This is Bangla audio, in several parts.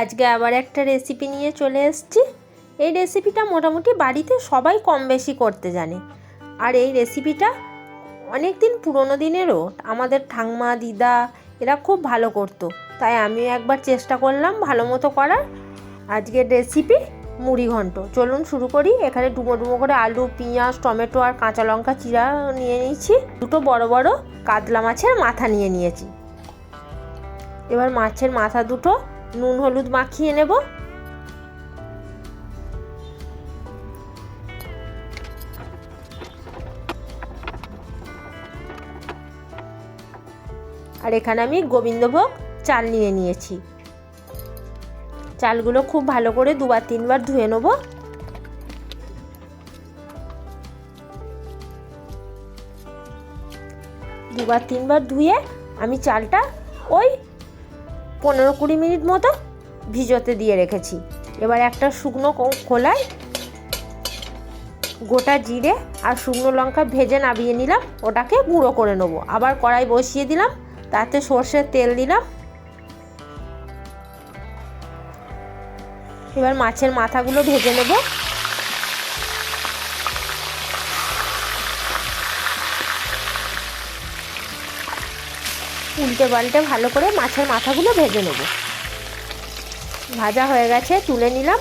আজকে আবার একটা রেসিপি নিয়ে চলে এসেছি। এই রেসিপিটা মোটামুটি বাড়িতে সবাই কম বেশি করতে জানে। আর এই রেসিপিটা অনেক দিন পুরনো দিনেরও, আমাদের ঠাম্মা দিদা এরা খুব ভালো করতো, তাই আমিও একবার চেষ্টা করলাম ভালো মতো করার। আজকের রেসিপি মুড়ি ঘন্ট। চলুন শুরু করি। এখানে ডুমো ডুমো করে আলু, পেঁয়াজ, টমেটো আর কাঁচা লঙ্কা চিরা নিয়ে নিয়েছি। দুটো বড় বড় কাতলা মাছের মাথা নিয়ে নিয়েছি। এবার মাছের মাথা দুটো নুন হলুদ মাখিয়ে নেব। আর এখানে আমি গোবিন্দভোগ চাল নিয়ে নিয়েছি। চালগুলো খুব ভালো করে দুবার তিনবার ধুয়ে নেব। দুবার তিনবার ধুয়ে আমি চালটা ওই 15-20 মিনিট মতো ভিজোতে দিয়ে রেখেছি। এবার একটা শুকনো খোলায় গোটা জিরে আর শুকনো লঙ্কা ভেজে নামিয়ে নিলাম, ওটাকে গুঁড়ো করে নেব। আবার কড়াই বসিয়ে দিলাম, তাতে সর্ষের তেল দিলাম। এবার মাছের মাথাগুলো ভেজে নেব। উল্টে পাল্টে ভালো করে মাছের মাথাগুলো ভেজে নেব। ভাজা হয়ে গেছে, তুলে নিলাম।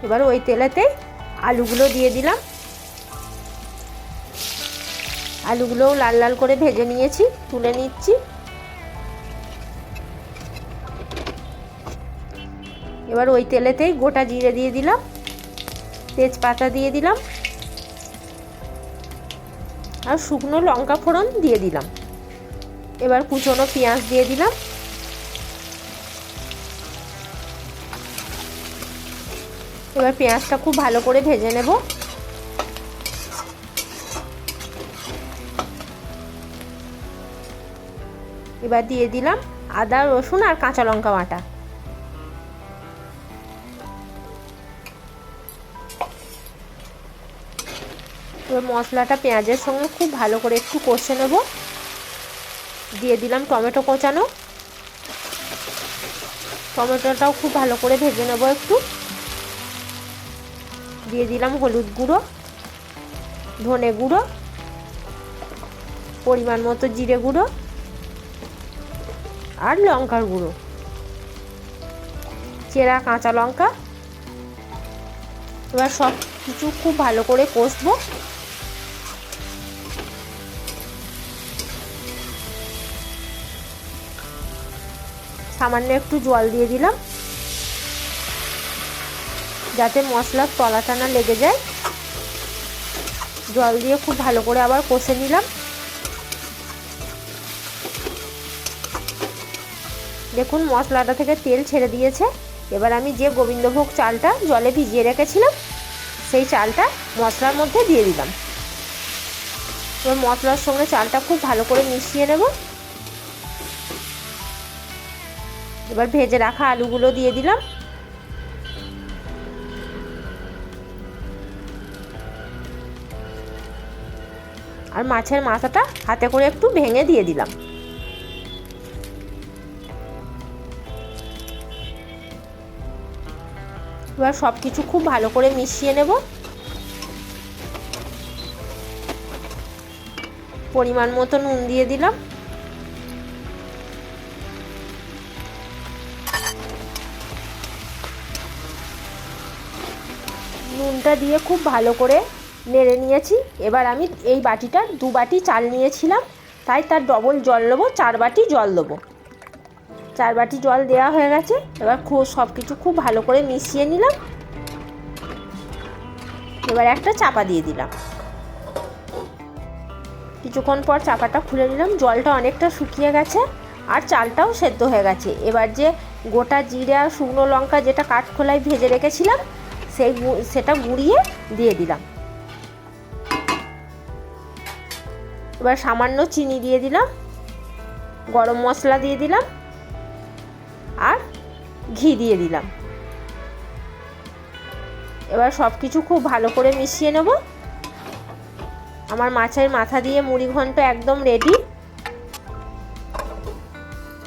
এবার ওই তেলেতে আলুগুলো দিয়ে দিলাম। আলুগুলোও লাল লাল করে ভেজে নিয়েছি, তুলে নিচ্ছি। এবার ওই তেলেতেই গোটা জিরে দিয়ে দিলাম, তেজপাতা দিয়ে দিলাম আর শুকনো লঙ্কা ফোড়ন দিয়ে দিলাম। এবার কুচনো পেঁয়াজ দিয়ে দিলাম। এবার পেঁয়াজটা খুব ভালো করে ভেজে নেব। এবার দিয়ে দিলাম আদা, রসুন আর কাঁচা লঙ্কা বাটা। এবার মশলাটা পেঁয়াজের সঙ্গে খুব ভালো করে একটু কষে নেব। দিয়ে দিলাম টমেটো কোচানো। টমেটোটাও খুব ভালো করে ভেজে নেব একটু। দিয়ে দিলাম হলুদ গুঁড়ো, ধনে গুঁড়ো, পরিমাণ মতো জিরে গুঁড়ো আর লঙ্কার গুঁড়ো, চেরা কাঁচা লঙ্কা। এবার সব কিছু খুব ভালো করে কষবো। সামান্য একটু জল দিয়ে দিলাম, যাতে মশলার তলাটা না লেগে যায়। জল দিয়ে খুব ভালো করে আবার কষে নিলাম। দেখুন মশলাটা থেকে তেল ছেড়ে দিয়েছে। এবার আমি যে গোবিন্দভোগ চালটা জলে ভিজিয়ে রেখেছিলাম, সেই চালটা মশলার মধ্যে দিয়ে দিলাম। এবার মশলার সঙ্গে চালটা খুব ভালো করে মিশিয়ে নেব। এবার ভেজে রাখা আলুগুলো দিয়ে দিলাম। আর মাছের মাথাটা হাতে করে একটু ভেঙে দিয়ে দিলাম। এবার সব কিছু খুব ভালো করে মিশিয়ে নেব। পরিমাণ মতো নুন দিয়ে দিলাম। নুনটা দিয়ে খুব ভালো করে নেড়ে নিয়েছি। এবার আমি এই বাটিটার 2 বাটি চাল নিয়েছিলাম, তাই তার ডবল জল দেবো, 4 বাটি জল দেবো। 4 বাটি জল দেওয়া হয়ে গেছে। এবার সব কিছু খুব ভালো করে মিশিয়ে নিলাম। এবার একটা চাপা দিয়ে দিলাম। কিছুক্ষণ পর চাপাটা খুলে নিলাম। জলটা অনেকটা শুকিয়ে গেছে আর চালটাও সেদ্ধ হয়ে গেছে। এবার যে গোটা জিরে আর শুকনো লঙ্কা যেটা কাঠখোলায় ভেজে রেখেছিলাম, সেটা গুঁড়িয়ে দিয়ে দিলাম। এবার সামান্য চিনি দিয়ে দিলাম, গরম মশলা দিয়ে দিলাম আর ঘি দিয়ে দিলাম। এবার সব কিছু খুব ভালো করে মিশিয়ে নেব। আমার মাছের মাথা দিয়ে মুড়ি ঘন্ট একদম রেডি।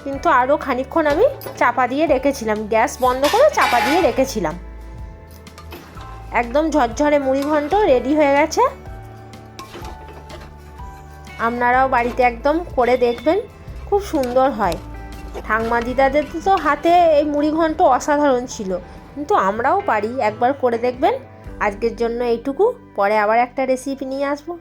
কিন্তু আরও খানিকক্ষণ আমি চাপা দিয়ে রেখেছিলাম, গ্যাস বন্ধ করে চাপা দিয়ে রেখেছিলাম। একদম ঝরঝরে মুড়ি ঘন্ট রেডি হয়ে গেছে। আপনারাও বাড়িতে একদম করে দেখবেন, খুব সুন্দর হয়। ঠাম্মা দিদাদের তো হাতে এই মুড়ি ঘন্ট অসাধারণ ছিল, কিন্তু আমরাও পারি, একবার করে দেখবেন। আজকের জন্য এইটুকু, পরে আবার একটা রেসিপি নিয়ে আসবো।